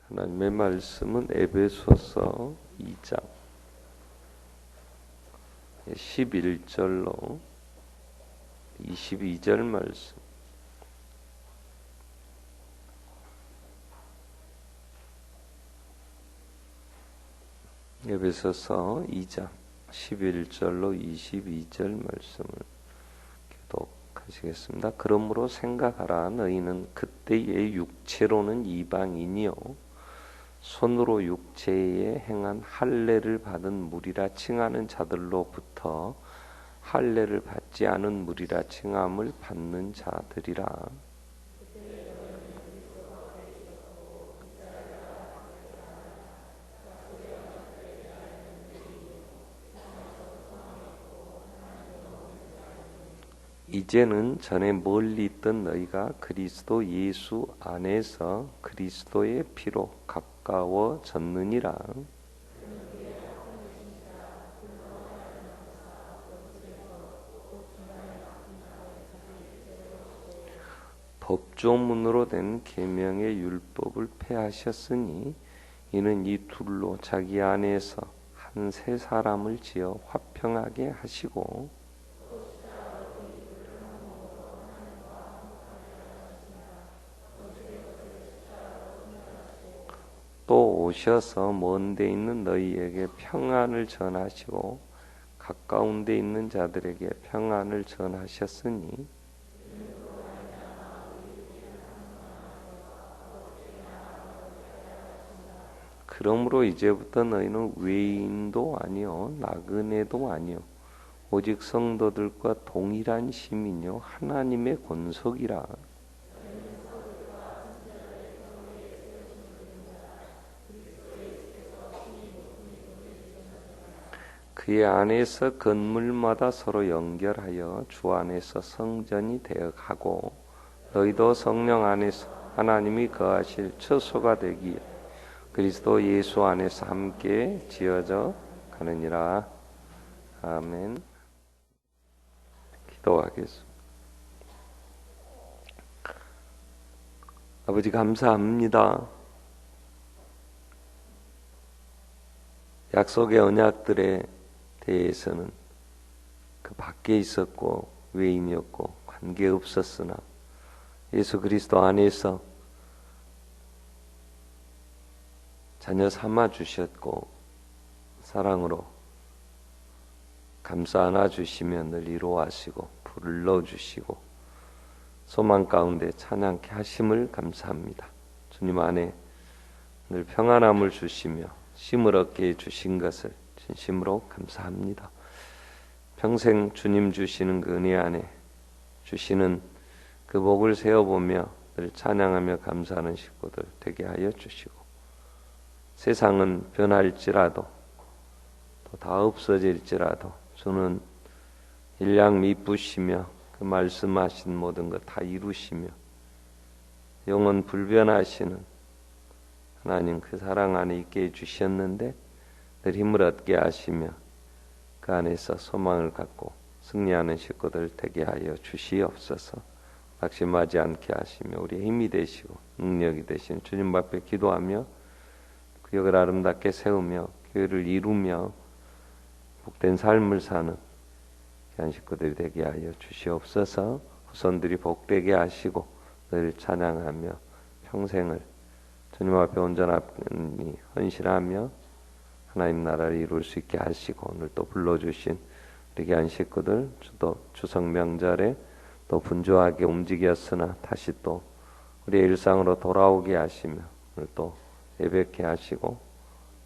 하나님의 말씀은 에베소서 2장 11절로 22절 말씀. 에베소서 2장 11절로 22절 말씀을 기독하시겠습니다. 그러므로 생각하라. 너희는 그때의 육체로는 이방인이요 손으로 육체에 행한 할례를 받은 무리라 칭하는 자들로부터 할례를 받지 않은 무리라 칭함을 받는 자들이라. 이제는 전에 멀리 있던 너희가 그리스도 예수 안에서 그리스도의 피로 가까워졌느니라. 법조문으로 된 계명의 율법을 폐하셨으니 이는 이 둘로 자기 안에서 한 새 사람을 지어 화평하게 하시고 또 오셔서 먼 데 있는 너희에게 평안을 전하시고 가까운 데 있는 자들에게 평안을 전하셨으니 그러므로 이제부터 너희는 외인도 아니요 나그네도 아니요 오직 성도들과 동일한 시민이요 하나님의 권속이라. 그의 안에서 건물마다 서로 연결하여 주 안에서 성전이 되어가고 너희도 성령 안에서 하나님이 거하실 처소가 되기에 그리스도 예수 안에서 함께 지어져 가느니라. 아멘. 기도하겠습니다. 아버지 감사합니다. 약속의 언약들에 대해서는 그 밖에 있었고 외인이었고 관계없었으나 예수 그리스도 안에서 자녀 삼아 주셨고 사랑으로 감싸 안아 주시며 늘 이루어하시고 불러주시고 소망 가운데 찬양케 하심을 감사합니다. 주님 안에 늘 평안함을 주시며 쉼을 얻게 해주신 것을 진심으로 감사합니다. 평생 주님 주시는 그 은혜 안에 주시는 그 복을 세어보며 늘 찬양하며 감사하는 식구들 되게 하여 주시고 세상은 변할지라도 또 다 없어질지라도 주는 일량 미쁘시며 그 말씀하신 모든 것 다 이루시며 영원 불변하시는 하나님 그 사랑 안에 있게 해주셨는데 늘 힘을 얻게 하시며 그 안에서 소망을 갖고 승리하는 식구들 되게 하여 주시옵소서. 낙심하지 않게 하시며 우리의 힘이 되시고 능력이 되신 주님 앞에 기도하며 구역을 아름답게 세우며 교회를 이루며 복된 삶을 사는 귀한 식구들이 되게 하여 주시옵소서. 후손들이 복되게 하시고 늘 찬양하며 평생을 주님 앞에 온전히 헌신하며 하나님 나라를 이룰 수 있게 하시고 오늘 또 불러주신 우리 귀한 식구들 또 추석 명절에 또 분주하게 움직였으나 다시 또 우리의 일상으로 돌아오게 하시며 오늘 또 예배케 하시고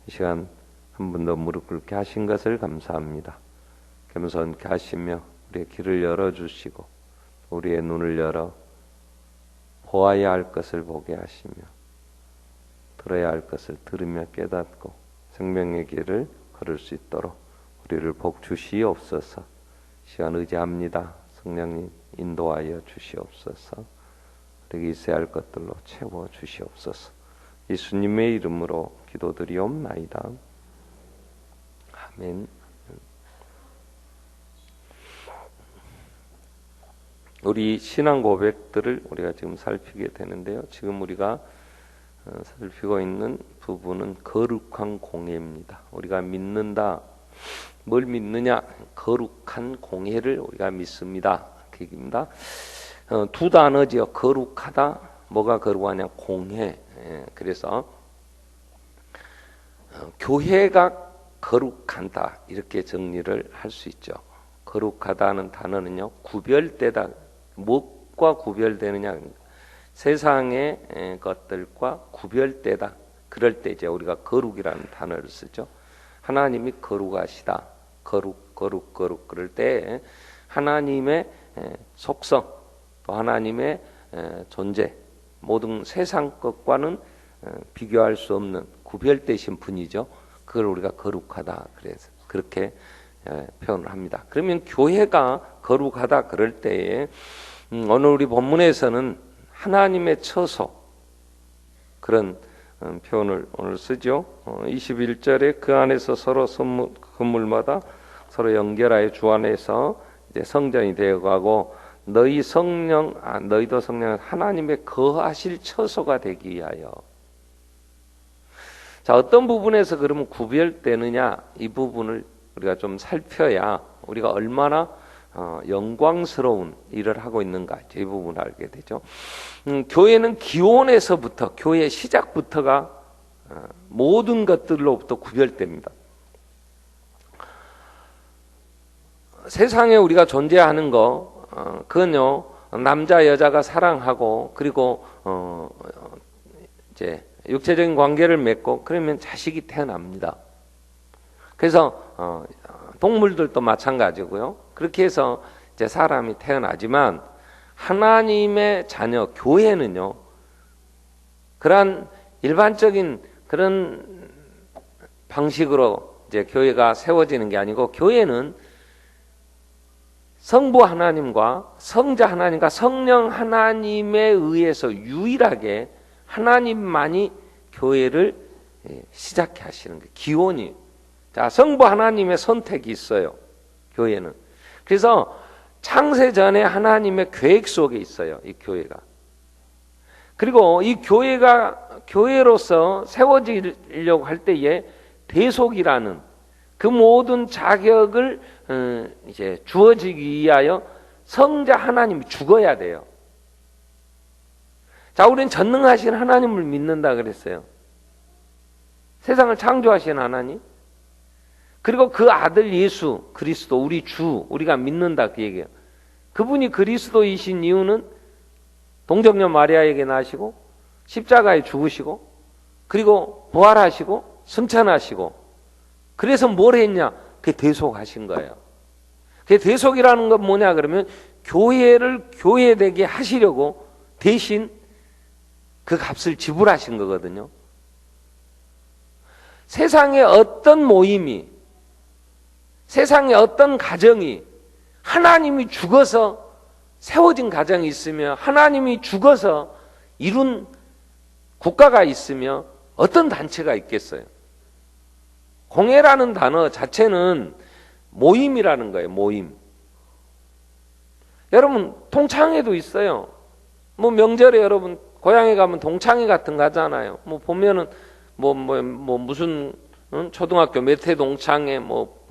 이 시간 한 번 더 무릎 꿇게 하신 것을 감사합니다. 겸손케 하시며 우리의 길을 열어주시고 우리의 눈을 열어 보아야 할 것을 보게 하시며 들어야 할 것을 들으며 깨닫고 생명의 길을 걸을 수 있도록 우리를 복 주시옵소서. 시간 의지합니다. 성령님 인도하여 주시옵소서. 우리에게 있어야 할 것들로 채워 주시옵소서. 예수님의 이름으로 기도드리옵나이다. 아멘. 우리 신앙 고백들을 우리가 지금 살피게 되는데요. 지금 우리가 살피고 있는 부분은 거룩한 공예입니다. 우리가 믿는다. 뭘 믿느냐? 거룩한 공예를 우리가 믿습니다. 그 얘기입니다. 두 단어지요. 거룩하다. 뭐가 거룩하냐? 공예. 그래서 교회가 거룩한다. 이렇게 정리를 할 수 있죠. 거룩하다는 단어는요. 구별되다. 무엇과 구별되느냐? 세상의 것들과 구별되다. 그럴 때 이제 우리가 거룩이라는 단어를 쓰죠. 하나님이 거룩하시다. 거룩 그럴 때 하나님의 속성 또 하나님의 존재 모든 세상 것과는 비교할 수 없는 구별되신 분이죠. 그걸 우리가 거룩하다. 그래서 그렇게 표현을 합니다. 그러면 교회가 거룩하다 그럴 때에 오늘 우리 본문에서는 하나님의 처소 그런 표현을 오늘 쓰죠. 21절에 그 안에서 서로 건물마다 서로 연결하여 주 안에서 이제 성전이 되어가고 너희도 성령 하나님의 거하실 처소가 되기 위하여. 자, 어떤 부분에서 그러면 구별되느냐 이 부분을 우리가 좀 살펴야 우리가 얼마나 영광스러운 일을 하고 있는가 이 부분을 알게 되죠. 교회는 기원에서부터 교회 시작부터가 모든 것들로부터 구별됩니다. 세상에 우리가 존재하는 거 그건요 남자 여자가 사랑하고 그리고 이제 육체적인 관계를 맺고 그러면 자식이 태어납니다. 그래서 동물들도 마찬가지고요. 그렇게 해서 이제 사람이 태어나지만 하나님의 자녀 교회는요. 그러한 일반적인 그런 방식으로 이제 교회가 세워지는 게 아니고 교회는 성부 하나님과 성자 하나님과 성령 하나님에 의해서 유일하게 하나님만이 교회를 시작해 하시는 거예요. 기원이. 자, 성부 하나님의 선택이 있어요. 교회는. 그래서 창세 전에 하나님의 계획 속에 있어요. 이 교회가. 그리고 이 교회가 교회로서 세워지려고 할 때에 대속이라는 그 모든 자격을 이제 주어지기 위하여 성자 하나님이 죽어야 돼요. 자, 우리는 전능하신 하나님을 믿는다 그랬어요. 세상을 창조하신 하나님. 그리고 그 아들 예수 그리스도 우리 주 우리가 믿는다 그 얘기예요. 그분이 그리스도이신 이유는 동정녀 마리아에게 나시고 십자가에 죽으시고 그리고 부활하시고 승천하시고 그래서 뭘 했냐? 그게 대속하신 거예요. 그게 대속이라는 건 뭐냐 그러면 교회를 교회되게 하시려고 대신 그 값을 지불하신 거거든요. 세상에 어떤 모임이 세상에 어떤 가정이 하나님이 죽어서 세워진 가정이 있으며 하나님이 죽어서 이룬 국가가 있으며 어떤 단체가 있겠어요? 공예라는 단어 자체는 모임이라는 거예요. 모임. 여러분 동창회도 있어요. 뭐 명절에 여러분 고향에 가면 동창회 같은 거 하잖아요. 뭐 보면은 무슨 초등학교 몇 회 동창회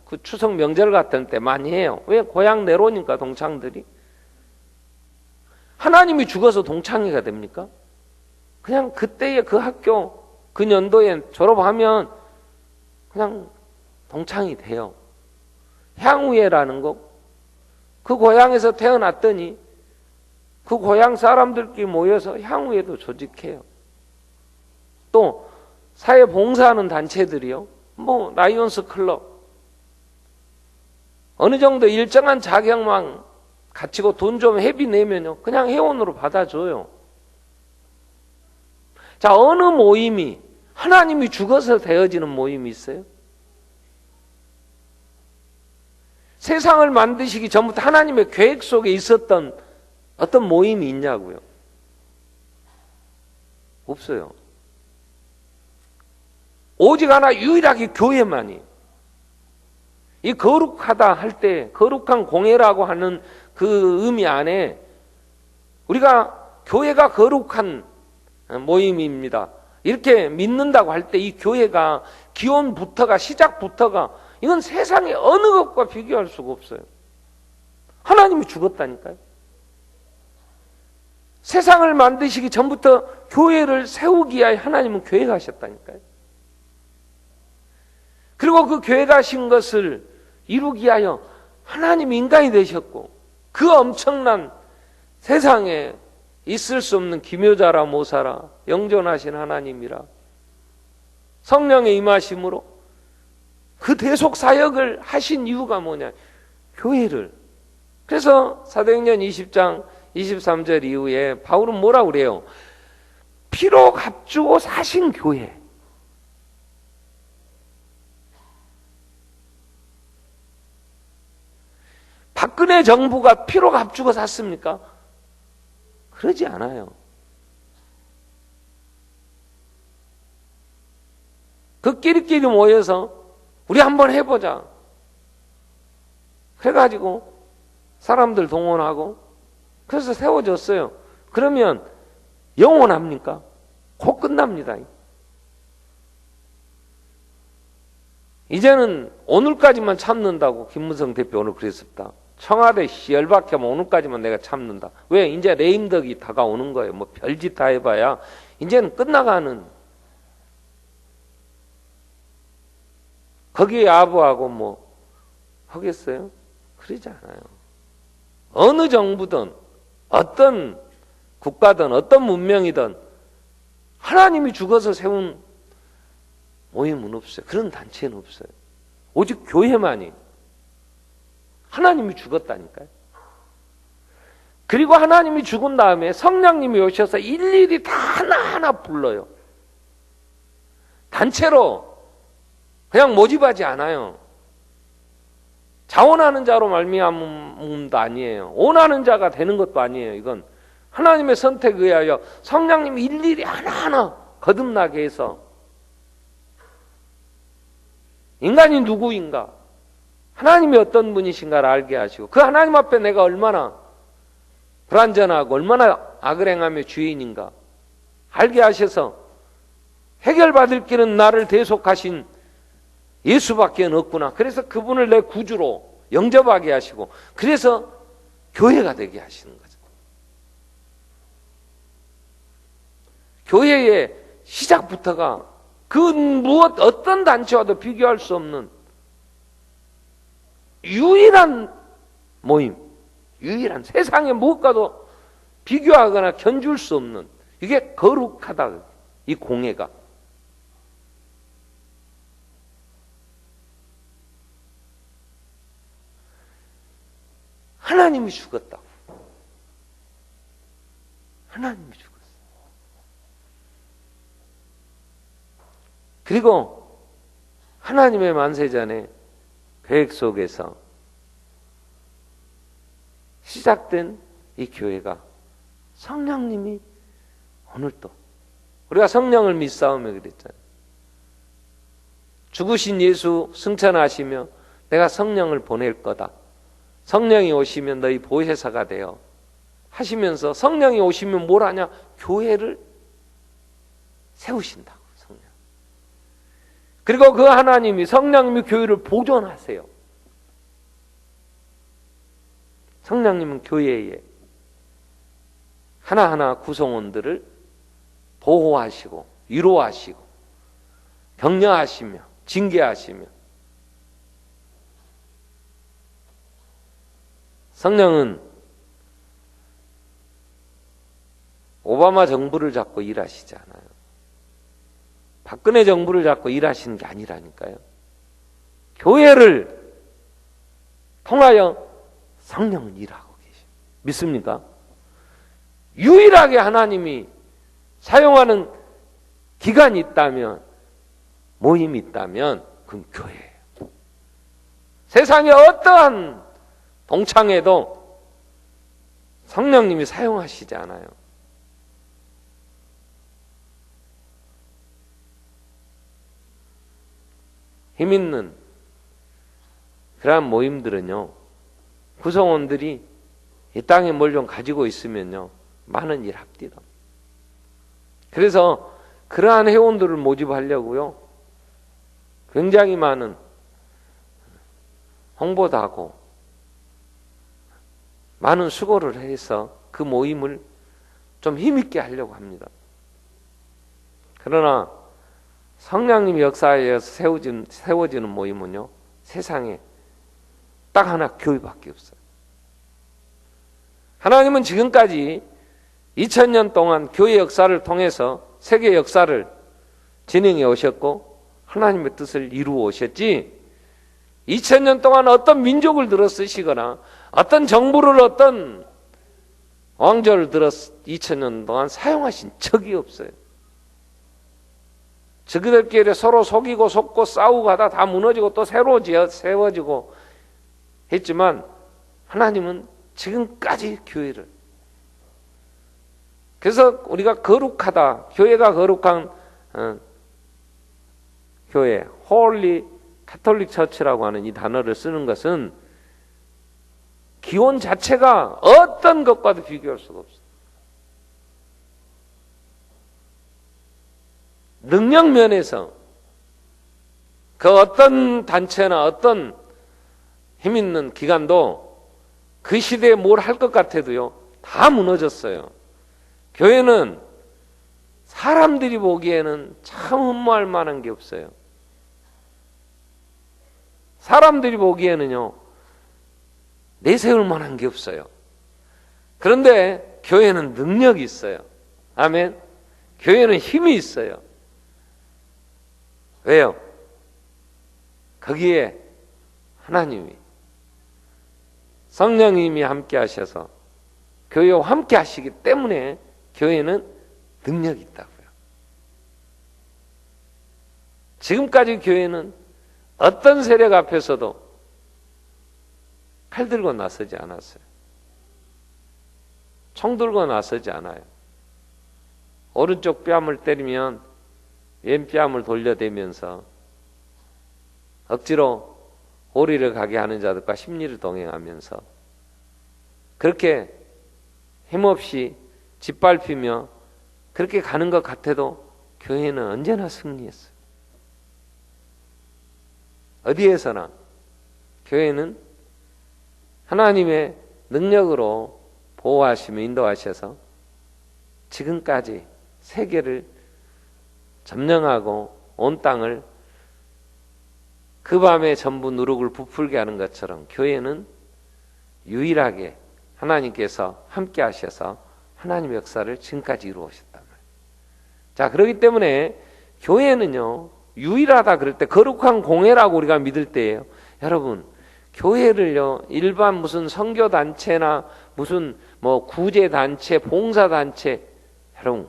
그 추석 명절 같은 때 많이 해요. 왜? 고향 내로니까 동창들이. 하나님이 죽어서 동창회가 됩니까? 그냥 그때의 그 학교 그 년도에 졸업하면 그냥 동창이 돼요. 향후회라는 거 그 고향에서 태어났더니 그 고향 사람들끼리 모여서 향후회도 조직해요. 또 사회 봉사하는 단체들이요. 라이온스 클럽 어느 정도 일정한 자격만 갖추고 돈 좀 회비 내면요. 그냥 회원으로 받아줘요. 자, 어느 모임이 하나님이 죽어서 되어지는 모임이 있어요? 세상을 만드시기 전부터 하나님의 계획 속에 있었던 어떤 모임이 있냐고요? 없어요. 오직 하나 유일하게 교회만이. 이 거룩하다 할 때 거룩한 공예라고 하는 그 의미 안에 우리가 교회가 거룩한 모임입니다. 이렇게 믿는다고 할 때 이 교회가 기원부터가 시작부터가 이건 세상의 어느 것과 비교할 수가 없어요. 하나님이 죽었다니까요. 세상을 만드시기 전부터 교회를 세우기 위하여 하나님은 교회가 하셨다니까요. 그리고 그 교회가 하신 것을 이루기 위하여 하나님이 인간이 되셨고 그 엄청난 세상에 있을 수 없는 기묘자라 모사라 영존하신 하나님이라 성령의 임하심으로 그 대속 사역을 하신 이유가 뭐냐? 교회를. 그래서 사도행전 20장 23절 이후에 바울은 뭐라고 그래요? 피로 값주고 사신 교회. 박근혜 정부가 피로 값주고 샀습니까? 그러지 않아요. 그 끼리끼리 모여서 우리 한번 해보자. 그래가지고 사람들 동원하고 그래서 세워졌어요. 그러면 영원합니까? 곧 끝납니다. 이제는 오늘까지만 참는다고 김무성 대표 오늘 그랬습니다. 청와대 열받게 하면 오늘까지만 내가 참는다. 왜? 이제 레임덕이 다가오는 거예요. 뭐 별짓 다 해봐야 이제는 끝나가는. 거기에 아부하고 뭐 하겠어요? 그러지 않아요. 어느 정부든 어떤 국가든 어떤 문명이든 하나님이 죽어서 세운 모임은 없어요. 그런 단체는 없어요. 오직 교회만이. 하나님이 죽었다니까요. 그리고 하나님이 죽은 다음에 성령님이 오셔서 일일이 다 하나하나 불러요. 단체로 그냥 모집하지 않아요. 자원하는 자로 말미암음도 아니에요. 원하는 자가 되는 것도 아니에요. 이건 하나님의 선택에 의하여 성령님이 일일이 하나하나 거듭나게 해서 인간이 누구인가, 하나님이 어떤 분이신가를 알게 하시고 그 하나님 앞에 내가 얼마나 불완전하고 얼마나 악을 행하며 죄인인가 알게 하셔서 해결받을 길은 나를 대속하신 예수밖에 없구나. 그래서 그분을 내 구주로 영접하게 하시고 그래서 교회가 되게 하시는 거죠. 교회의 시작부터가 그 무엇 어떤 단체와도 비교할 수 없는 유일한 모임, 유일한 세상의 무엇과도 비교하거나 견줄 수 없는 이게 거룩하다. 이 공예가. 하나님이 죽었다고. 하나님이 죽었어요. 그리고 하나님의 만세전에 계획 속에서 시작된 이 교회가 성령님이 오늘 또 우리가 성령을 믿사오며 그랬잖아요. 죽으신 예수 승천하시며 내가 성령을 보낼 거다. 성령이 오시면 너희 보혜사가 되어 하시면서 성령이 오시면 뭘 하냐? 교회를 세우신다고. 성령. 그리고 그 하나님이 성령님이 교회를 보존하세요. 성령님은 교회에 하나하나 구성원들을 보호하시고 위로하시고 격려하시며 징계하시며 성령은 오바마 정부를 잡고 일하시지 않아요. 박근혜 정부를 잡고 일하시는 게 아니라니까요. 교회를 통하여 성령은 일하고 계십니다. 믿습니까? 유일하게 하나님이 사용하는 기관이 있다면, 모임이 있다면 그건 교회예요. 세상에 어떠한 동창회도 성령님이 사용하시지 않아요. 힘있는 그러한 모임들은요, 구성원들이 이 땅에 뭘 좀 가지고 있으면요 많은 일 합디다. 그래서 그러한 회원들을 모집하려고요, 굉장히 많은 홍보도 하고 많은 수고를 해서 그 모임을 좀 힘있게 하려고 합니다. 그러나 성령님의 역사에 의해서 세워지는 모임은요, 세상에 딱 하나, 교회밖에 없어요. 하나님은 지금까지 2000년 동안 교회 역사를 통해서 세계 역사를 진행해 오셨고 하나님의 뜻을 이루어 오셨지, 2000년 동안 어떤 민족을 들어 쓰시거나 어떤 정부를, 어떤 왕조를 들어 2000년 동안 사용하신 적이 없어요. 저희들끼리 서로 속이고 속고 싸우고 하다 다 무너지고 또 새로 세워지고 했지만, 하나님은 지금까지 교회를, 그래서 우리가 거룩하다, 교회가 거룩한 교회, 홀리 카톨릭 처치라고 하는 이 단어를 쓰는 것은 기원 자체가 어떤 것과도 비교할 수가 없어요. 능력 면에서 그 어떤 단체나 어떤 힘 있는 기관도 그 시대에 뭘 할 것 같아도요, 다 무너졌어요. 교회는 사람들이 보기에는 참 흠모할 만한 게 없어요. 사람들이 보기에는요, 내세울 만한 게 없어요. 그런데 교회는 능력이 있어요. 아멘. 교회는 힘이 있어요. 왜요? 거기에 하나님이, 성령님이 함께 하셔서 교회와 함께 하시기 때문에 교회는 능력이 있다고요. 지금까지 교회는 어떤 세력 앞에서도 칼 들고 나서지 않았어요. 총 들고 나서지 않아요. 오른쪽 뺨을 때리면 왼뺨을 돌려대면서 억지로 오리를 가게 하는 자들과 심리를 동행하면서 그렇게 힘없이 짓밟히며 그렇게 가는 것 같아도 교회는 언제나 승리했어요. 어디에서나 교회는 하나님의 능력으로 보호하시며 인도하셔서 지금까지 세계를 점령하고 온 땅을 그 밤에 전부 누룩을 부풀게 하는 것처럼 교회는 유일하게 하나님께서 함께 하셔서 하나님의 역사를 지금까지 이루어오셨단 말이에요. 자, 그렇기 때문에 교회는요, 유일하다 그럴 때, 거룩한 공회라고 우리가 믿을 때예요. 여러분, 교회를요, 일반 무슨 선교단체나 무슨 뭐 구제단체, 봉사단체, 여러분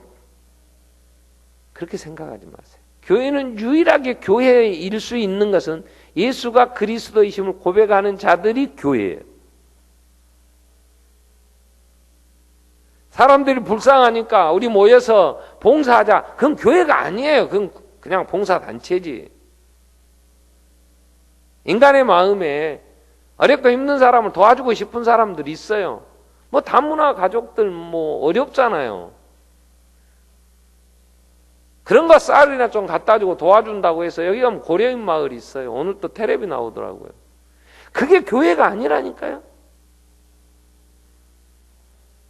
그렇게 생각하지 마세요. 교회는 유일하게 교회일 수 있는 것은 예수가 그리스도이심을 고백하는 자들이 교회예요. 사람들이 불쌍하니까 우리 모여서 봉사하자. 그건 교회가 아니에요. 그건 그냥 봉사단체지. 인간의 마음에 어렵고 힘든 사람을 도와주고 싶은 사람들이 있어요. 뭐 다문화 가족들 뭐 어렵잖아요. 그런 거 쌀이나 좀 갖다 주고 도와준다고 해서 여기 가면 고려인 마을이 있어요. 오늘 또 텔레비 나오더라고요. 그게 교회가 아니라니까요.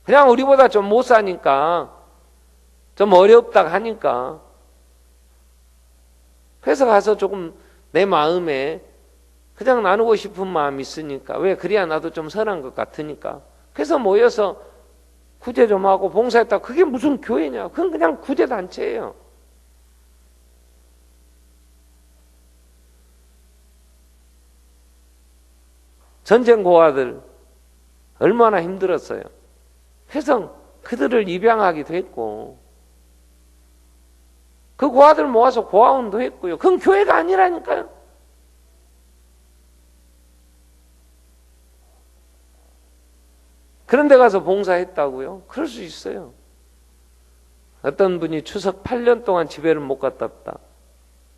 그냥 우리보다 좀 못 사니까 좀 어렵다 하니까 그래서 가서 조금 내 마음에 그냥 나누고 싶은 마음이 있으니까, 왜 그래야 나도 좀 선한 것 같으니까 그래서 모여서 구제 좀 하고 봉사했다. 그게 무슨 교회냐? 그건 그냥 구제단체예요. 전쟁 고아들 얼마나 힘들었어요. 그래서 그들을 입양하기도 했고 그 고아들 모아서 고아원도 했고요. 그건 교회가 아니라니까요. 그런 데 가서 봉사했다고요? 그럴 수 있어요. 어떤 분이 추석 8년 동안 집에를 못 갔다 왔다.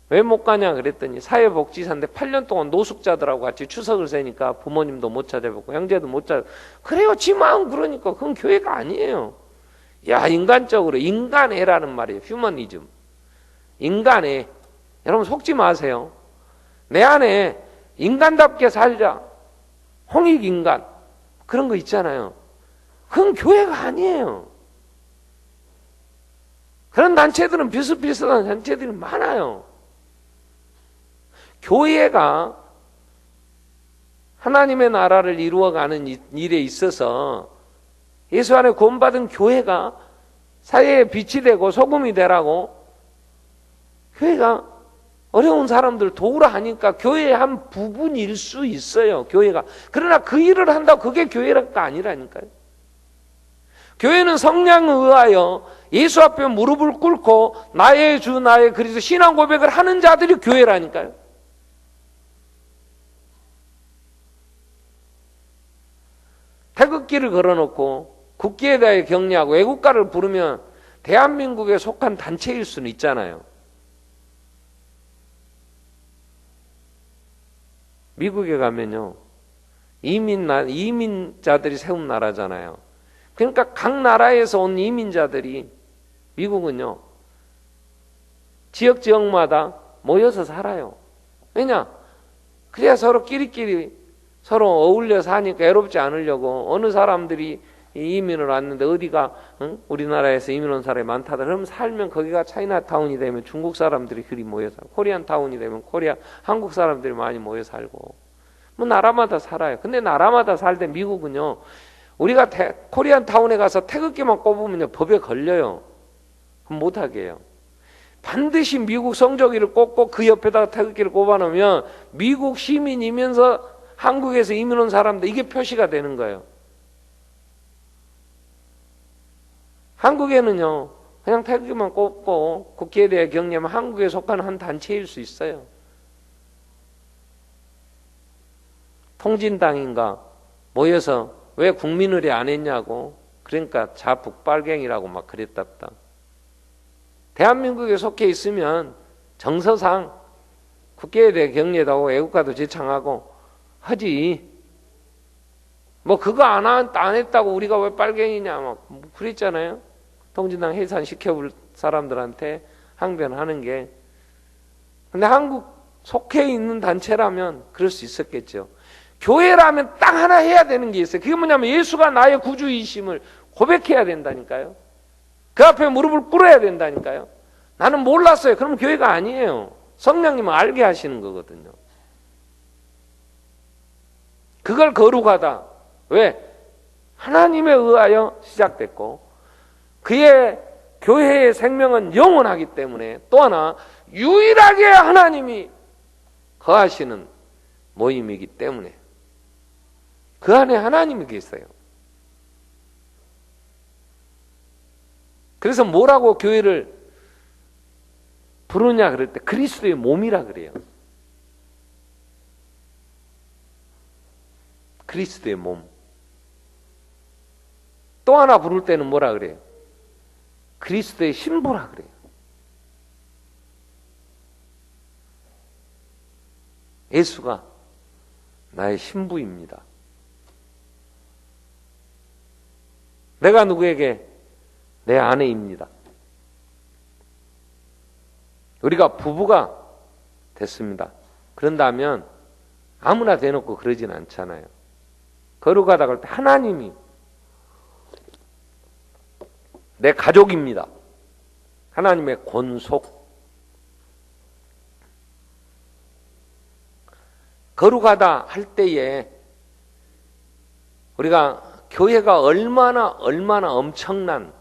왜 못 가냐 그랬더니 사회복지사인데 8년 동안 노숙자들하고 같이 추석을 새니까 부모님도 못 찾아뵙고 형제도 못 찾아. 그래요. 지 마음 그러니까 그건 교회가 아니에요. 야, 인간적으로 인간애라는 말이에요. 휴머니즘. 인간에, 여러분 속지 마세요. 내 안에 인간답게 살자. 홍익인간. 그런 거 있잖아요. 그건 교회가 아니에요. 그런 단체들은 비슷비슷한 단체들이 많아요. 교회가 하나님의 나라를 이루어가는 일에 있어서 예수 안에 구원받은 교회가 사회에 빛이 되고 소금이 되라고 교회가 어려운 사람들 도우라 하니까 교회의 한 부분일 수 있어요. 교회가. 그러나 그 일을 한다고 그게 교회가 아니라니까요. 교회는 성령에 의하여 예수 앞에 무릎을 꿇고 나의 주 나의 그리스도 신앙 고백을 하는 자들이 교회라니까요. 태극기를 걸어놓고 국기에 대해 격려하고 애국가를 부르면 대한민국에 속한 단체일 수는 있잖아요. 미국에 가면요, 이민자들이 세운 나라잖아요. 그러니까 각 나라에서 온 이민자들이, 미국은요, 지역마다 모여서 살아요. 왜냐? 그래야 서로 끼리끼리 서로 어울려 사니까 애롭지 않으려고. 어느 사람들이 이민을 왔는데 어디가 우리나라에서 이민 온 사람이 많다더라. 그러면 살면 거기가 차이나타운이 되면 중국 사람들이 그리 모여 살고, 코리안타운이 되면 한국 사람들이 많이 모여 살고, 뭐 나라마다 살아요. 근데 나라마다 살 때 미국은요, 우리가 코리안타운에 가서 태극기만 꼽으면요 법에 걸려요. 그럼 못하게 해요. 반드시 미국 성조기를 꽂고 그 옆에다가 태극기를 꼽아놓으면 미국 시민이면서 한국에서 이민 온 사람들, 이게 표시가 되는 거예요. 한국에는요, 그냥 태극기만 꼽고 국기에 대해 격려하면 한국에 속하는 한 단체일 수 있어요. 통진당인가 모여서 왜 국민의례 안 했냐고. 그러니까 자북빨갱이라고 막 그랬답다. 대한민국에 속해 있으면 정서상 국기에 대해 격려도 하고 애국가도 제창하고 하지. 뭐 그거 안 했다고 우리가 왜 빨갱이냐 막 그랬잖아요. 통진당 해산시켜볼 사람들한테 항변하는 게. 근데 한국 속해 있는 단체라면 그럴 수 있었겠죠. 교회라면 딱 하나 해야 되는 게 있어요. 그게 뭐냐면 예수가 나의 구주이심을 고백해야 된다니까요. 그 앞에 무릎을 꿇어야 된다니까요. 나는 몰랐어요. 그러면 교회가 아니에요. 성령님은 알게 하시는 거거든요. 그걸 거룩하다. 왜? 하나님에 의하여 시작됐고 그의 교회의 생명은 영원하기 때문에, 또 하나 유일하게 하나님이 거하시는 모임이기 때문에 그 안에 하나님이 계세요. 그래서 뭐라고 교회를 부르냐 그럴 때 그리스도의 몸이라 그래요. 그리스도의 몸. 또 하나 부를 때는 뭐라 그래요? 그리스도의 신부라 그래요. 예수가 나의 신부입니다. 내가 누구에게? 내 아내입니다. 우리가 부부가 됐습니다. 그런다면 아무나 대놓고 그러진 않잖아요. 거룩하다 그럴 때 하나님이 내 가족입니다. 하나님의 권속. 거룩하다 할 때에 우리가 교회가 얼마나 엄청난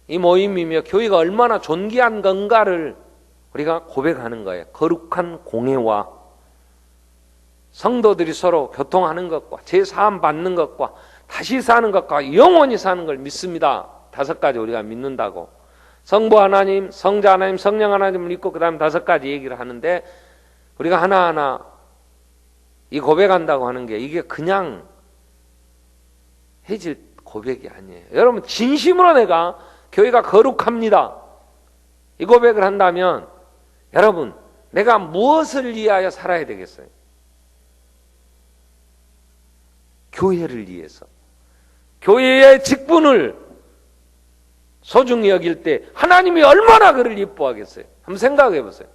이 모임이며 교회가 얼마나 존귀한 건가를 우리가 고백하는 거예요. 거룩한 공예와 성도들이 서로 교통하는 것과 제사함 받는 것과 다시 사는 것과 영원히 사는 걸 믿습니다. 5가지 우리가 믿는다고. 성부 하나님, 성자 하나님, 성령 하나님을 믿고 그 다음 5가지 얘기를 하는데, 우리가 하나하나 이 고백한다고 하는 게 이게 그냥 해질 고백이 아니에요. 여러분 진심으로 내가 교회가 거룩합니다, 이 고백을 한다면 여러분 내가 무엇을 위하여 살아야 되겠어요? 교회를 위해서, 교회의 직분을 소중히 여길 때 하나님이 얼마나 그를 이뻐하겠어요? 한번 생각해 보세요.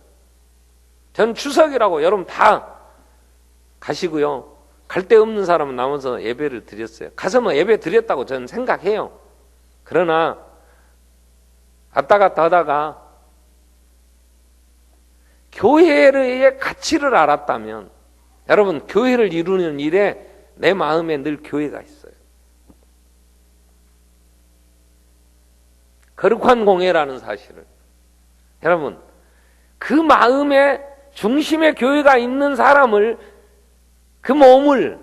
전 추석이라고 여러분 다 가시고요. 갈 데 없는 사람은 남아서 예배를 드렸어요. 가서 뭐 예배 드렸다고 저는 생각해요. 그러나 왔다 갔다 하다가 교회의 가치를 알았다면 여러분 교회를 이루는 일에 내 마음에 늘 교회가 있어요. 거룩한 공예라는 사실을 여러분 그 마음의 중심에 교회가 있는 사람을 그 몸을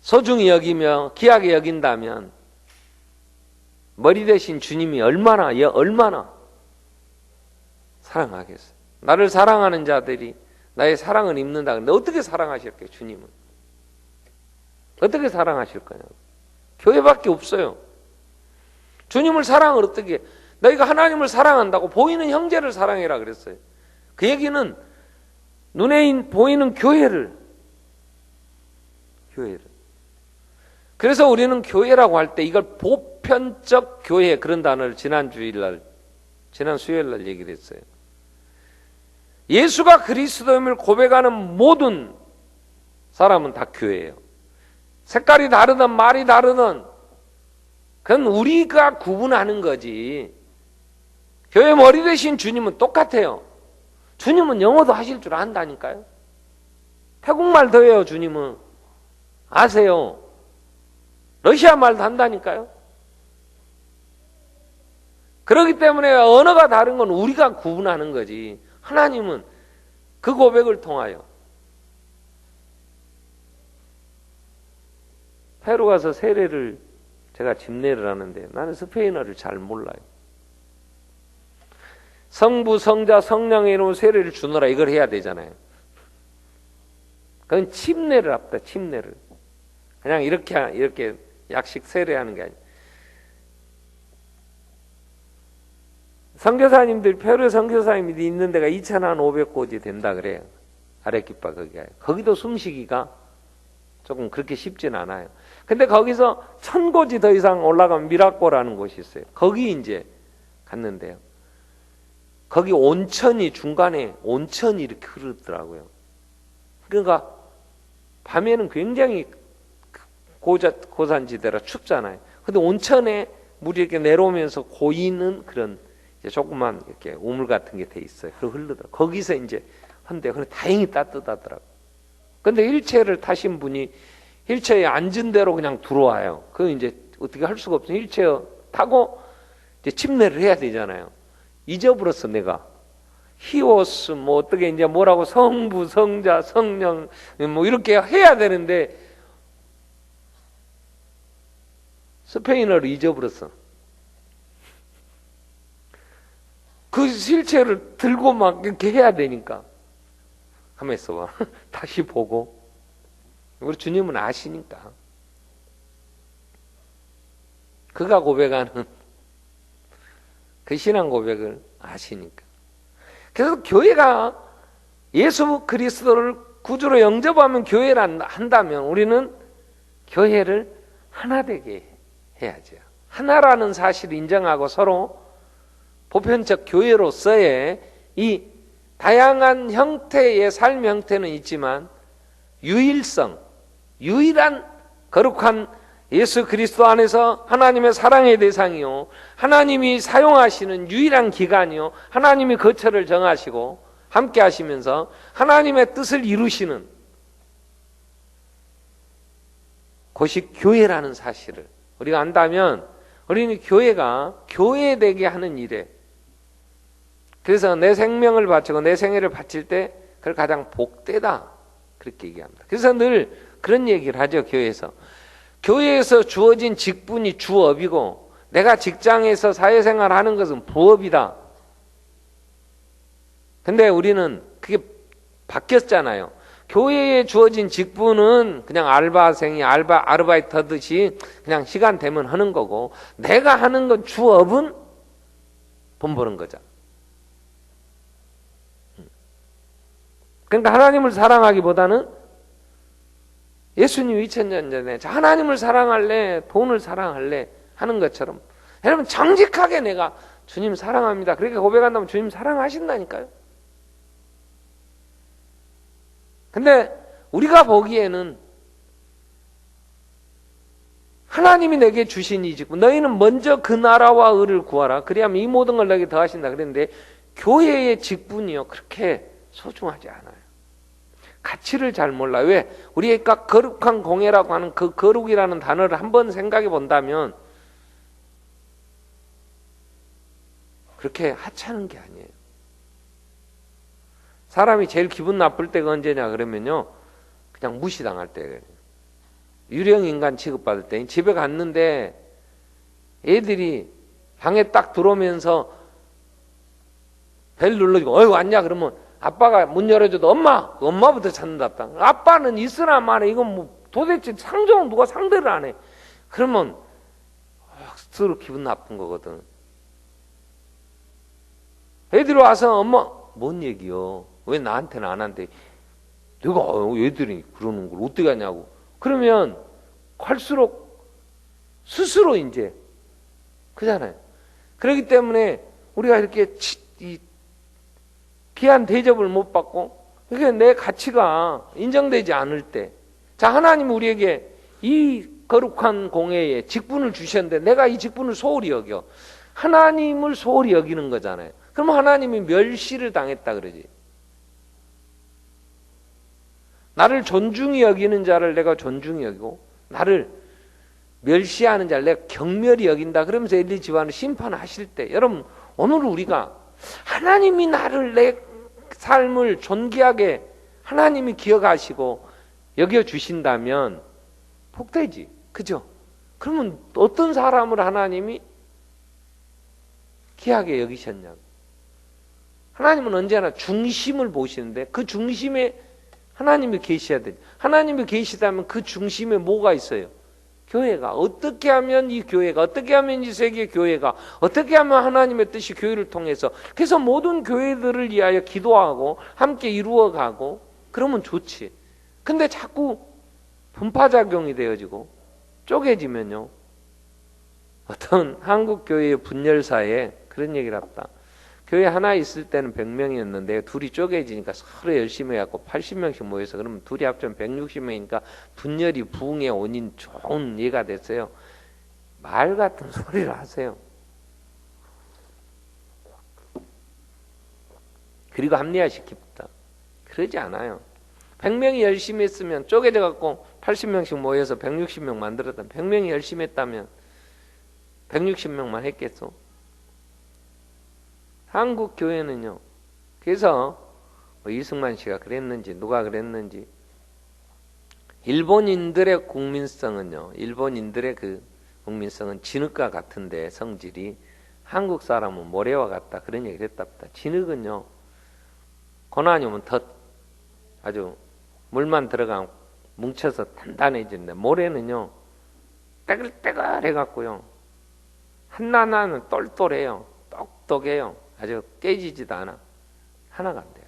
소중히 여기며 귀하게 여긴다면 머리 대신 주님이 얼마나 사랑하겠어요. 나를 사랑하는 자들이 나의 사랑을 입는다. 근데 어떻게 사랑하실까요? 주님은 어떻게 사랑하실 거냐고. 교회밖에 없어요. 주님을 사랑을 어떻게 너희가 하나님을 사랑한다고 보이는 형제를 사랑해라 그랬어요. 그 얘기는 눈에 보이는 교회를 그래서 우리는 교회라고 할 때 이걸 보편적 교회 그런 단어를 지난 수요일 날 얘기를 했어요. 예수가 그리스도임을 고백하는 모든 사람은 다 교회예요. 색깔이 다르든 말이 다르든 그건 우리가 구분하는 거지. 교회 머리 대신 주님은 똑같아요. 주님은 영어도 하실 줄 안다니까요. 태국말도 해요. 주님은 아세요. 러시아 말도 한다니까요. 그렇기 때문에 언어가 다른 건 우리가 구분하는 거지. 하나님은 그 고백을 통하여 페루 가서 세례를 제가 집례를 하는데 나는 스페인어를 잘 몰라요. 성부, 성자, 성령의 이름으로 세례를 주노라 이걸 해야 되잖아요. 그건 침례를 합니다. 침례를. 그냥 이렇게 약식 세례하는 게 아니에요. 선교사님들 페루 선교사님들이 있는 데가 2,500곳이 된다 그래요. 아레키파 거기도 숨쉬기가 조금 그렇게 쉽진 않아요. 근데 거기서 1,000곳이 더 이상 올라가면 미라코라는 곳이 있어요. 거기 이제 갔는데요. 거기 온천이 중간에 온천이 이렇게 흐르더라고요. 그러니까 밤에는 굉장히 고산지대라 춥잖아요. 근데 온천에 물이 이렇게 내려오면서 고이는 그런 이제 조그만 이렇게 우물 같은 게 돼 있어요. 그리고 흐르더라고요. 거기서 이제 한데 근데 다행히 따뜻하더라고요. 근데 휠체어를 타신 분이 휠체어에 앉은 대로 그냥 들어와요. 그건 이제 어떻게 할 수가 없어요. 휠체어 타고 이제 침례를 해야 되잖아요. 잊어버렸어 내가. 히오스 뭐 어떻게 이제 뭐라고 성부, 성자, 성령 뭐 이렇게 해야 되는데 스페인어를 잊어버렸어. 그 휠체어를 들고 막 이렇게 해야 되니까 가만 있어봐. 다시 보고 우리 주님은 아시니까 그가 고백하는 그 신앙 고백을 아시니까. 그래서 교회가 예수 그리스도를 구주로 영접하면 교회를 한다면 우리는 교회를 하나 되게 해야죠. 하나라는 사실을 인정하고 서로 보편적 교회로서의 이 다양한 형태의 삶 형태는 있지만 유일한 거룩한 예수 그리스도 안에서 하나님의 사랑의 대상이요 하나님이 사용하시는 유일한 기관이요 하나님이 거처를 정하시고 함께 하시면서 하나님의 뜻을 이루시는 곳이 교회라는 사실을 우리가 안다면 우리는 교회가 교회되게 하는 일에 그래서 내 생명을 바치고 내 생애를 바칠 때 그걸 가장 복되다 그렇게 얘기합니다. 그래서 늘 그런 얘기를 하죠. 교회에서 주어진 직분이 주업이고 내가 직장에서 사회생활 하는 것은 부업이다. 근데 우리는 그게 바뀌었잖아요. 교회에 주어진 직분은 그냥 알바생이 아르바이트 하듯이 그냥 시간 되면 하는 거고 내가 하는 건 주업은 돈 버는 거잖아. 그러니까 하나님을 사랑하기보다는 예수님 2000년 전에 하나님을 사랑할래 돈을 사랑할래 하는 것처럼 여러분 정직하게 내가 주님 사랑합니다 그렇게 고백한다면 주님 사랑하신다니까요. 근데 우리가 보기에는 하나님이 내게 주신 이 직분, 너희는 먼저 그 나라와 의를 구하라 그리하면 이 모든 걸 너에게 더하신다 그랬는데 교회의 직분이요 그렇게 소중하지 않아요. 가치를 잘 몰라. 왜? 우리가 거룩한 공예라고 하는 그 거룩이라는 단어를 한번 생각해 본다면 그렇게 하찮은 게 아니에요. 사람이 제일 기분 나쁠 때가 언제냐 그러면요 그냥 무시당할 때예요. 유령인간 취급받을 때 집에 갔는데 애들이 방에 딱 들어오면서 벨 눌러주고 어이 왔냐 그러면 아빠가 문 열어줘도 엄마부터 찾는답다. 아빠는 있으나 마나 이건 뭐 도대체 상정은 누가 상대를 안 해. 그러면 스스로 기분 나쁜 거거든. 애들이 와서 엄마 뭔 얘기요? 왜 나한테는 안 한대? 내가 애들이 그러는 걸 어떻게 하냐고. 그러면 갈수록 스스로 이제 그잖아요. 그렇기 때문에 우리가 이렇게 귀한 대접을 못 받고 그게 내 가치가 인정되지 않을 때, 자 하나님 우리에게 이 거룩한 공예에 직분을 주셨는데 내가 이 직분을 소홀히 여겨. 하나님을 소홀히 여기는 거잖아요. 그럼 하나님이 멸시를 당했다 그러지. 나를 존중히 여기는 자를 내가 존중히 여기고 나를 멸시하는 자를 내가 경멸히 여긴다 그러면서 엘리 집안을 심판하실 때, 여러분 오늘 우리가 하나님이 나를 내 삶을 존귀하게 하나님이 기억하시고 여겨주신다면 복되지. 그죠? 그러면 어떤 사람을 하나님이 귀하게 여기셨냐고. 하나님은 언제나 중심을 보시는데 그 중심에 하나님이 계셔야 되죠. 하나님이 계시다면 그 중심에 뭐가 있어요? 교회가. 어떻게 하면 이 교회가, 어떻게 하면 이 세계 교회가, 어떻게 하면 하나님의 뜻이 교회를 통해서, 그래서 모든 교회들을 위하여 기도하고 함께 이루어가고 그러면 좋지. 근데 자꾸 분파작용이 되어지고 쪼개지면요, 어떤 한국 교회의 분열사에 그런 얘기를 했다. 교회 하나 있을 때는 100명이었는데 둘이 쪼개지니까 서로 열심히 해갖고 80명씩 모여서 그러면 둘이 합치면 160명이니까 분열이 부흥의 원인 좋은 예가 됐어요. 말 같은 소리를 하세요. 그리고 합리화시킵니다. 그러지 않아요. 100명이 열심히 했으면 쪼개져 갖고 80명씩 모여서 160명 만들었다면, 100명이 열심히 했다면 160명만 했겠어? 한국 교회는요, 그래서 뭐 이승만 씨가 그랬는지 누가 그랬는지, 일본인들의 국민성은요, 일본인들의 그 국민성은 진흙과 같은데 성질이 한국 사람은 모래와 같다 그런 얘기를 했답니다. 진흙은요 고난이 오면 더 아주 물만 들어가면 뭉쳐서 단단해지는데 모래는요 떼글떼글 해갖고요 한나나는 똘똘해요. 똑똑해요. 아주 깨지지도 않아. 하나가 안 돼요.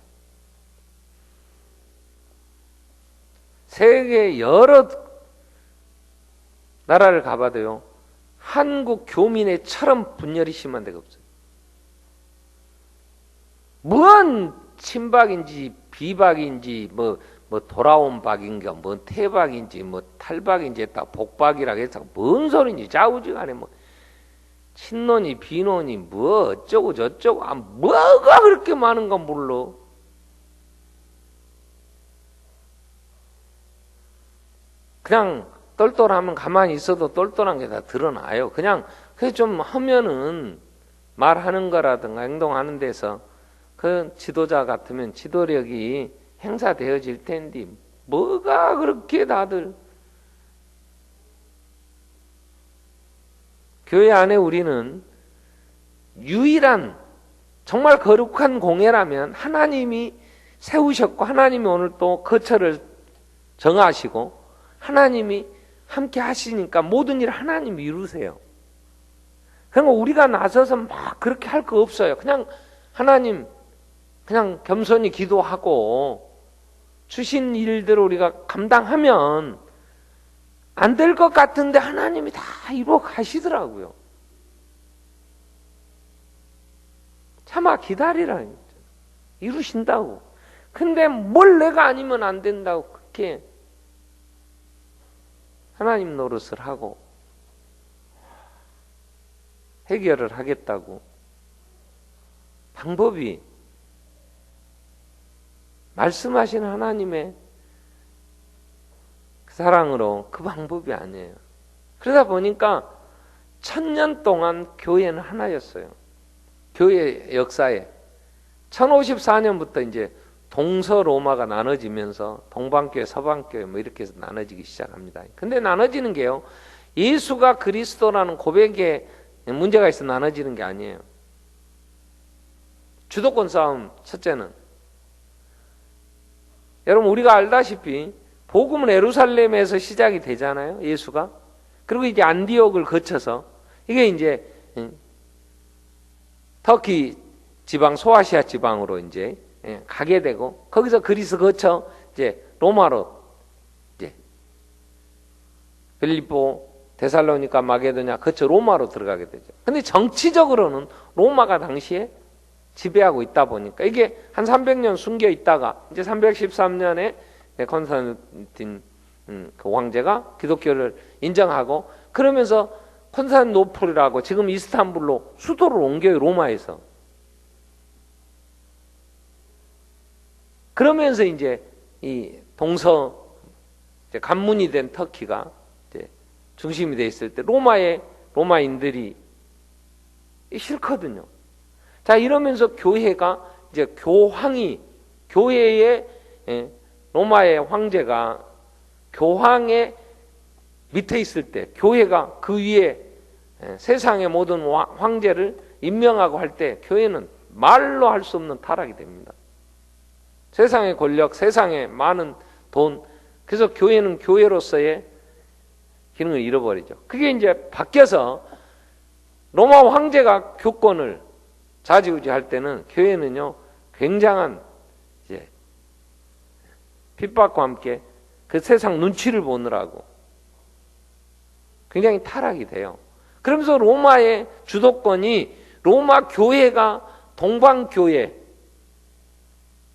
세계 여러 나라를 가봐도요 한국 교민의처럼 분열이 심한 데가 없어요. 뭔 친박인지 비박인지 뭐 돌아온 박인가 뭐 태박인지 뭐 탈박인지 딱 복박이라 해서 뭔 소리인지 좌우지간에 뭐 친노니 비노니 뭐 어쩌고 저쩌고 뭐가 그렇게 많은가 몰라. 그냥 똘똘하면 가만히 있어도 똘똘한 게 다 드러나요. 그냥 그게 좀 하면은 말하는 거라든가 행동하는 데서 그 지도자 같으면 지도력이 행사되어질 텐데 뭐가 그렇게 다들. 교회 안에 우리는 유일한 정말 거룩한 공예라면 하나님이 세우셨고 하나님이 오늘 또 거처를 정하시고 하나님이 함께 하시니까 모든 일 하나님이 이루세요. 그러니까 우리가 나서서 막 그렇게 할 거 없어요. 그냥 하나님 그냥 겸손히 기도하고 주신 일들을 우리가 감당하면 안 될 것 같은데 하나님이 다 이루어 가시더라고요. 참아 기다리라는 거죠. 이루신다고. 근데 뭘 내가 아니면 안 된다고 그렇게 하나님 노릇을 하고 해결을 하겠다고. 방법이 말씀하신 하나님의 그 사랑으로 그 방법이 아니에요. 그러다 보니까 1000년 동안 교회는 하나였어요. 교회 역사에 1054년부터 이제 동서로마가 나눠지면서 동방교회, 서방교회 뭐 이렇게 해서 나눠지기 시작합니다. 근데 나눠지는 게요, 예수가 그리스도라는 고백에 문제가 있어 나눠지는 게 아니에요. 주도권 싸움 첫째는, 여러분 우리가 알다시피 복음은 예루살렘에서 시작이 되잖아요. 예수가. 그리고 이제 안디옥을 거쳐서 이게 이제 터키 지방, 소아시아 지방으로 이제 가게 되고, 거기서 그리스 거쳐 이제 로마로 이제 빌립보, 데살로니가, 마게도냐 거쳐 로마로 들어가게 되죠. 근데 정치적으로는 로마가 당시에 지배하고 있다 보니까 이게 한 300년 숨겨 있다가 이제 313년에 콘스탄틴 그 황제가 기독교를 인정하고, 그러면서 콘스탄티노플이라고 지금 이스탄불로 수도를 옮겨요, 로마에서. 그러면서 이제 이 동서 이제 관문이 된 터키가 이제 중심이 돼 있을 때 로마인들이 싫거든요. 자, 이러면서 교회가 이제 교회의 로마의 황제가 교황의 밑에 있을 때, 교회가 그 위에 세상의 모든 황제를 임명하고 할 때 교회는 말로 할 수 없는 타락이 됩니다. 세상의 권력, 세상의 많은 돈, 그래서 교회는 교회로서의 기능을 잃어버리죠. 그게 이제 바뀌어서 로마 황제가 교권을 좌지우지할 때는 교회는요, 굉장한 이제 핍박과 함께 그 세상 눈치를 보느라고 굉장히 타락이 돼요. 그러면서 로마의 주도권이, 로마 교회가 동방교회,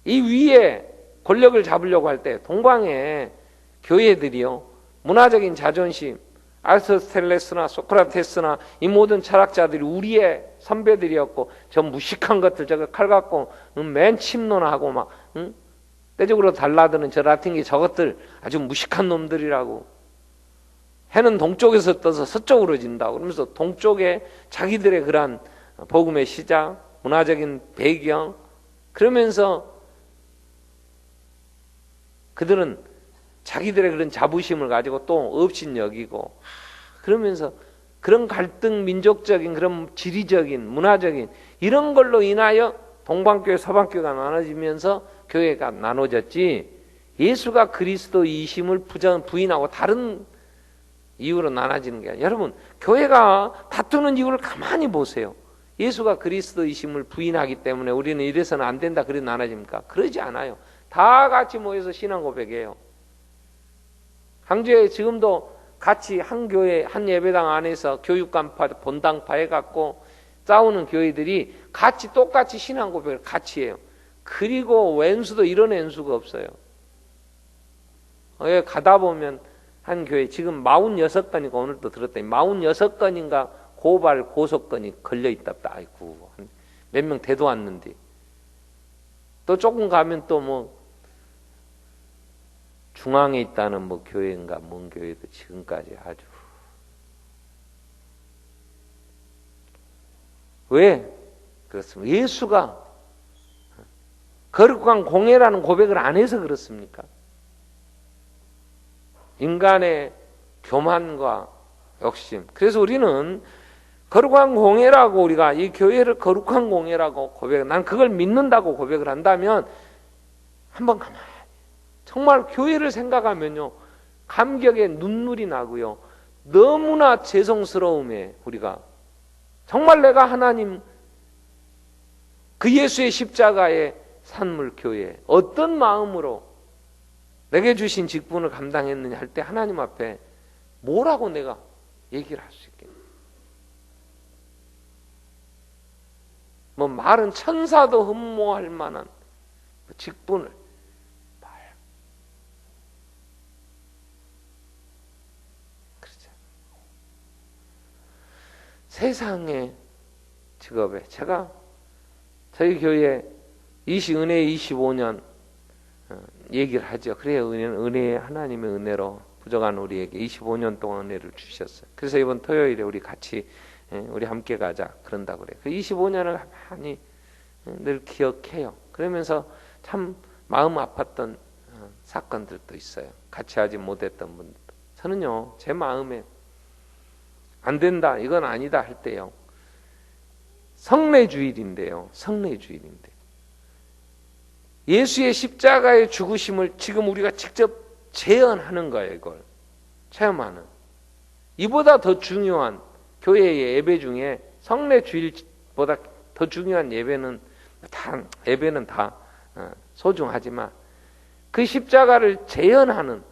이 위에 권력을 잡으려고 할 때 동방의 교회들이요, 문화적인 자존심, 아리스토텔레스나 소크라테스나 이 모든 철학자들이 우리의 선배들이었고, 저 무식한 것들, 저거 칼 갖고 맨 침론하고 막 떼적으로 달라드는 저 라틴기 저것들 아주 무식한 놈들이라고. 해는 동쪽에서 떠서 서쪽으로 진다고. 그러면서 동쪽에 자기들의 그러한 복음의 시작, 문화적인 배경, 그러면서 그들은 자기들의 그런 자부심을 가지고 또 업신여기고, 그러면서 그런 갈등, 민족적인 그런 지리적인 문화적인 이런 걸로 인하여 동방교회, 서방교회가 나눠지면서 교회가 나눠졌지, 예수가 그리스도이심을 부인하고 다른 이유로 나눠지는 게 아니라, 여러분 교회가 다투는 이유를 가만히 보세요. 예수가 그리스도이심을 부인하기 때문에 우리는 이래서는 안 된다 그래 나눠집니까? 그러지 않아요. 다 같이 모여서 신앙 고백해요. 항저에 지금도 같이 한 교회, 한 예배당 안에서 교육간파, 본당파 해갖고 싸우는 교회들이 같이 똑같이 신앙 고백을 같이 해요. 그리고 왼수도 이런 왼수가 없어요. 가다 보면 한 교회 지금 46건이니까 오늘도 들었더니 46건인가 고발 고소건이 걸려있답다. 아이고, 몇 명 대도 왔는데. 또 조금 가면 또 뭐 중앙에 있다는 뭐 교회인가 뭔 교회도 지금까지 아주. 왜 그렇습니까? 예수가 거룩한 공예라는 고백을 안 해서 그렇습니까? 인간의 교만과 욕심. 그래서 우리는 거룩한 공예라고, 우리가 이 교회를 거룩한 공예라고 난 그걸 믿는다고 고백을 한다면 한번 가만히 정말 교회를 생각하면요, 감격에 눈물이 나고요, 너무나 죄송스러움에 우리가 정말 내가 하나님 그 예수의 십자가의 산물 교회 어떤 마음으로 내게 주신 직분을 감당했느냐 할 때 하나님 앞에 뭐라고 내가 얘기를 할 수 있겠냐. 뭐 말은 천사도 흠모할 만한 직분을 그렇죠. 세상의 직업에 제가 저희 교회 은혜 25년 얘기를 하죠. 그래요. 은혜 하나님의 은혜로 부족한 우리에게 25년 동안 은혜를 주셨어요. 그래서 이번 토요일에 우리 같이 우리 함께 가자 그런다고 그래요. 그 25년을 많이 늘 기억해요. 그러면서 참 마음 아팠던 사건들도 있어요. 같이 하지 못했던 분들도. 저는요, 제 마음에 안 된다, 이건 아니다 할 때요, 성례주일인데요. 성례주일인데 예수의 십자가의 죽으심을 지금 우리가 직접 재현하는 거예요. 이걸 체험하는. 이보다 더 중요한 교회의 예배 중에 성례주일보다 더 중요한 예배는 다 소중하지만 그 십자가를 재현하는.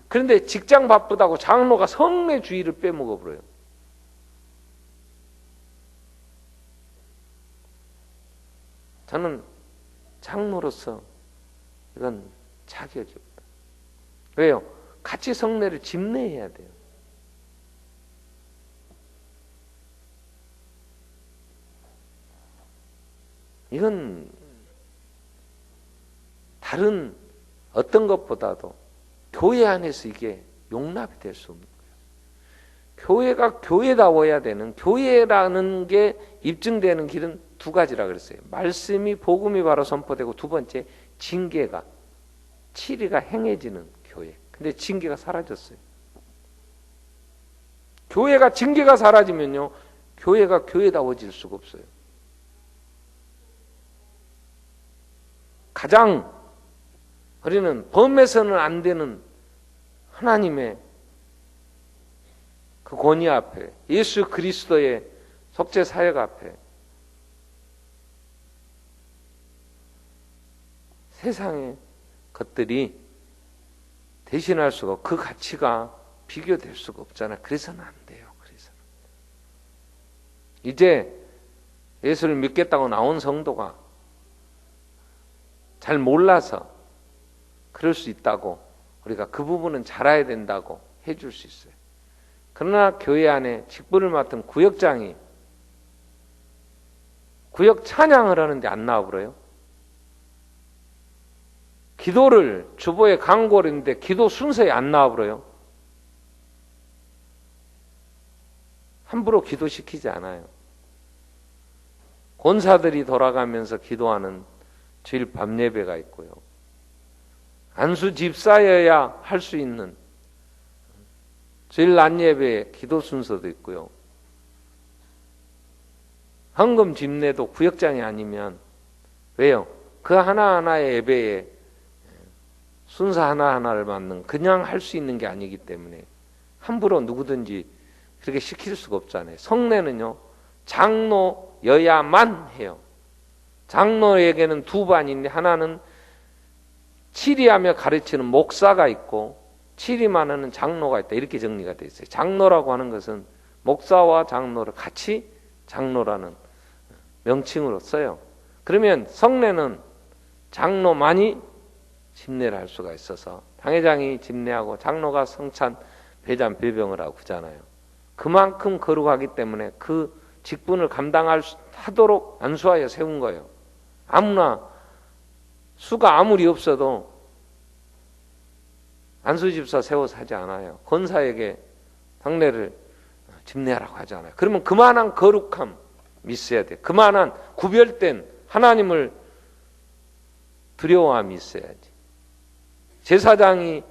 그런데 직장 바쁘다고 장로가 성례주일을 빼먹어 버려요. 저는 장로로서 이건 자격이 없다. 왜요? 같이 성례를 집례해야 돼요. 이건 다른 어떤 것보다도 교회 안에서 이게 용납이 될 수 없는 거예요. 교회가 교회다워야 되는, 교회라는 게 입증되는 길은 두 가지라 그랬어요. 말씀이, 복음이 바로 선포되고, 두 번째 징계가, 치리가 행해지는 교회. 근데 징계가 사라졌어요. 교회가 징계가 사라지면요, 교회가 교회다워질 수가 없어요. 가장 우리는 범해서는 안 되는 하나님의 그 권위 앞에, 예수 그리스도의 속죄 사역 앞에 세상의 것들이 대신할 수가 없고, 그 가치가 비교될 수가 없잖아요. 그래서는 안 돼요. 그래서는. 이제 예수를 믿겠다고 나온 성도가 잘 몰라서 그럴 수 있다고, 우리가 그 부분은 잘 알아야 된다고 해줄 수 있어요. 그러나 교회 안에 직분을 맡은 구역장이 구역 찬양을 하는데 안 나와버려요. 기도를 주보에 광고를 했는데 기도 순서에 안 나와버려요. 함부로 기도시키지 않아요. 권사들이 돌아가면서 기도하는 주일 밤 예배가 있고요. 안수 집사여야 할 수 있는 주일 낮 예배의 기도 순서도 있고요. 헌금 집례도 구역장이 아니면, 왜요? 그 하나하나의 예배에 순서 하나하나를 맞는, 그냥 할 수 있는 게 아니기 때문에 함부로 누구든지 그렇게 시킬 수가 없잖아요. 성례는요, 장로여야만 해요. 장로에게는 두 반인데, 하나는 치리하며 가르치는 목사가 있고, 치리만 하는 장로가 있다. 이렇게 정리가 되어 있어요. 장로라고 하는 것은 목사와 장로를 같이 장로라는 명칭으로 써요. 그러면 성례는 장로만이 집례를 할 수가 있어서, 당회장이 집례하고 장로가 성찬, 배잔, 배병을 하고 그러잖아요. 그만큼 거룩하기 때문에 그 직분을 감당하도록 안수하여 세운 거예요. 아무나, 수가 아무리 없어도 안수집사 세워서 하지 않아요. 권사에게 성례를 집례하라고 하지 않아요. 그러면 그만한 거룩함이 있어야 돼요. 그만한 구별된 하나님을 두려워함이 있어야지. 제사장이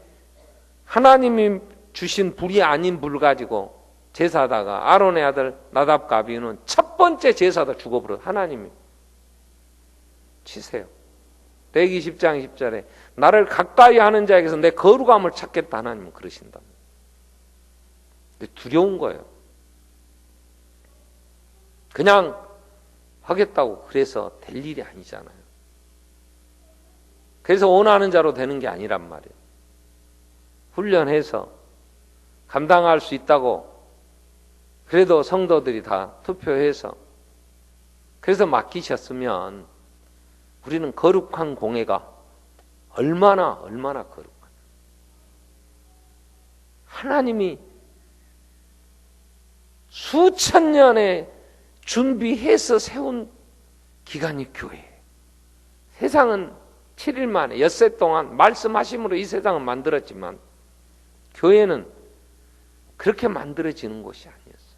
하나님이 주신 불이 아닌 불 가지고 제사다가, 아론의 아들 나답과 아비후는 첫 번째 제사다 죽어버려. 하나님이 치세요. 레위기 10장 10절에 나를 가까이 하는 자에게서 내 거룩함을 찾겠다, 하나님은 그러신다. 두려운 거예요. 그냥 하겠다고 그래서 될 일이 아니잖아요. 그래서 원하는 자로 되는 게 아니란 말이에요. 훈련해서 감당할 수 있다고, 그래도 성도들이 다 투표해서 그래서 맡기셨으면 우리는 거룩한 공예가 얼마나 거룩한, 하나님이 수천 년에 준비해서 세운 기간이 교회예요. 세상은 7일 만에 엿새 동안 말씀하심으로 이 세상을 만들었지만 교회는 그렇게 만들어지는 곳이 아니었어요.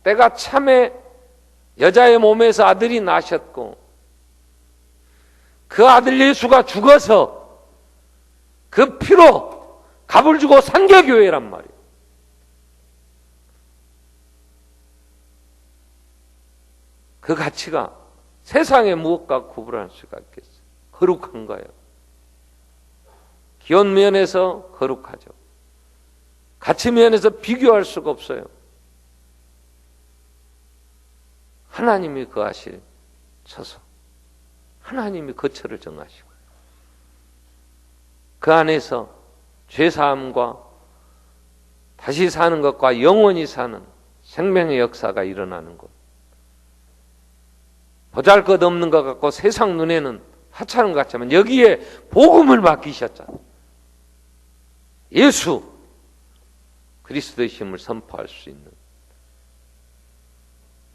때가 참에 여자의 몸에서 아들이 나셨고 그 아들 예수가 죽어서 그 피로 값을 주고 산 게 교회란 말이에요. 그 가치가 세상의 무엇과 구분할 수가 있겠어요? 거룩한 거예요. 기원 면에서 거룩하죠. 가치 면에서 비교할 수가 없어요. 하나님이 거하실 처소, 하나님이 거처를 정하시고 그 안에서 죄사함과 다시 사는 것과 영원히 사는 생명의 역사가 일어나는 것. 보잘것없는 것 같고 세상 눈에는 하찮은 것 같지만 여기에 복음을 맡기셨잖아요. 예수 그리스도의 힘을 선포할 수 있는,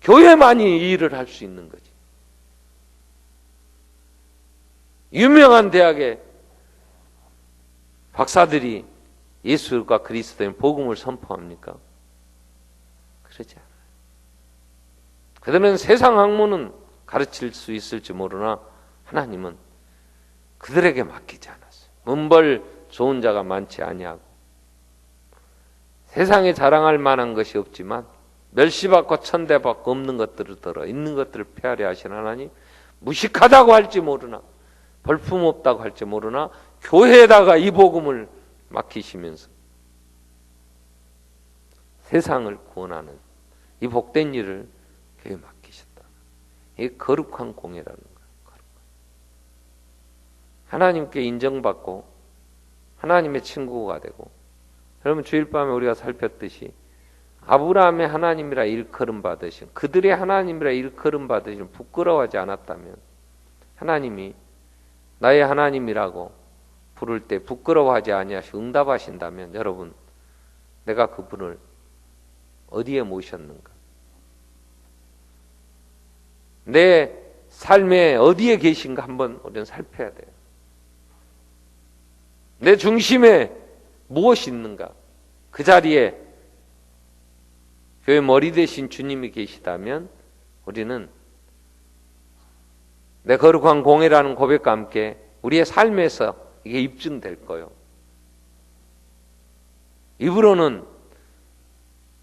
교회만이 이 일을 할 수 있는 거지. 유명한 대학의 박사들이 예수가 그리스도의 복음을 선포합니까? 그러지 않아요. 그들은 세상 학문은 가르칠 수 있을지 모르나 하나님은 그들에게 맡기지 않았어요. 문벌 좋은 자가 많지 아니하고 세상에 자랑할 만한 것이 없지만 멸시받고 천대받고 없는 것들을 들어 있는 것들을 폐하려 하신 하나님, 무식하다고 할지 모르나 볼품없다고 할지 모르나 교회에다가 이 복음을 맡기시면서 세상을 구원하는 이 복된 일을 교회에 맡기셨다. 이게 거룩한 공예라는 거예요. 하나님께 인정받고 하나님의 친구가 되고, 여러분 주일 밤에 우리가 살폈듯이 아브라함의 하나님이라 일컬음 받으신, 그들의 하나님이라 일컬음 받으신 부끄러워하지 않았다면, 하나님이 나의 하나님이라고 부를 때 부끄러워하지 아니하시고 응답하신다면, 여러분 내가 그분을 어디에 모셨는가? 내 삶에 어디에 계신가 한번 우리는 살펴야 돼요. 내 중심에 무엇이 있는가? 그 자리에 교회 머리 대신 주님이 계시다면 우리는 내 거룩한 공예라는 고백과 함께 우리의 삶에서 이게 입증될 거예요. 입으로는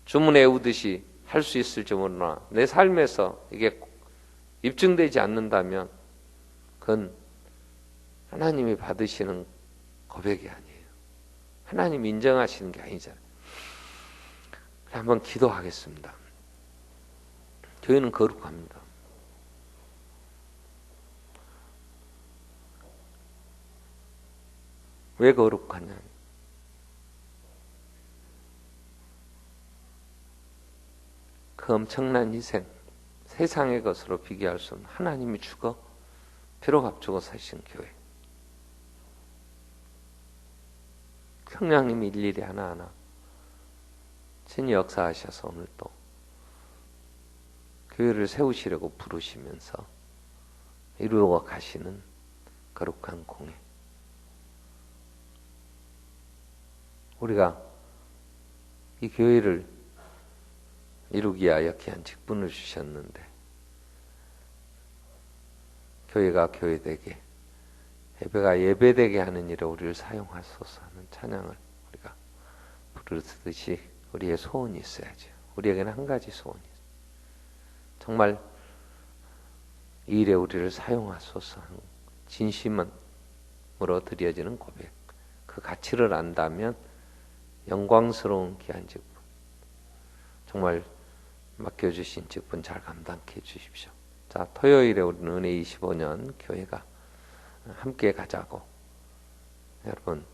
주문 외우듯이 할 수 있을지 모르나 내 삶에서 이게 입증되지 않는다면 그건 하나님이 받으시는 고백이 아니에요. 하나님이 인정하시는 게 아니잖아요. 한번 기도하겠습니다. 교회는 거룩합니다. 왜 거룩하냐? 그 엄청난 희생, 세상의 것으로 비교할 수 없는 하나님이 죽어 피로 값주고 사신 교회. 성령님이 일일이 하나하나 친히 역사하셔서 오늘 또 교회를 세우시려고 부르시면서 이루어 가시는 거룩한 공예. 우리가 이 교회를 이루기 위하여 귀한 직분을 주셨는데, 교회가 교회되게, 예배가 예배되게 하는 일에 우리를 사용하소서 하는 찬양을 우리가 부르듯이 우리의 소원이 있어야죠. 우리에게는 한 가지 소원이 있어요. 정말 이 일에 우리를 사용하소서 하는 진심으로 드려지는 고백, 그 가치를 안다면 영광스러운 귀한 직분, 정말 맡겨주신 직분 잘 감당케 해주십시오. 자, 토요일에 우리는 은혜 25년 교회가 함께 가자고. 여러분,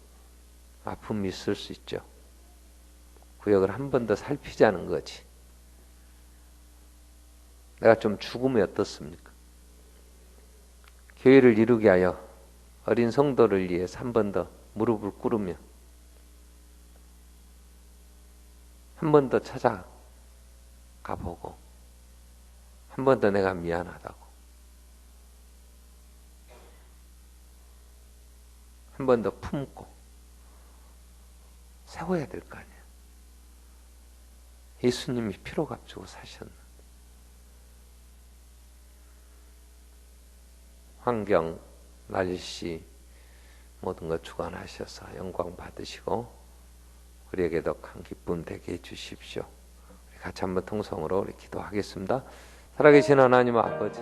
아픔이 있을 수 있죠. 구역을 한 번 더 살피자는 거지. 내가 좀 죽으면 어떻습니까? 교회를 이루게 하여 어린 성도를 위해서 한 번 더 무릎을 꿇으며 한 번 더 찾아가 보고 한 번 더 내가 미안하다고 한 번 더 품고 세워야 될 거 아니야. 예수님이 피로 값주고 사셨는데 환경, 날씨 모든 것 주관하셔서 영광 받으시고 우리에게도 큰 기쁨 되게 해주십시오. 우리 같이 한번 통성으로 우리 기도하겠습니다. 살아계신 하나님 아버지,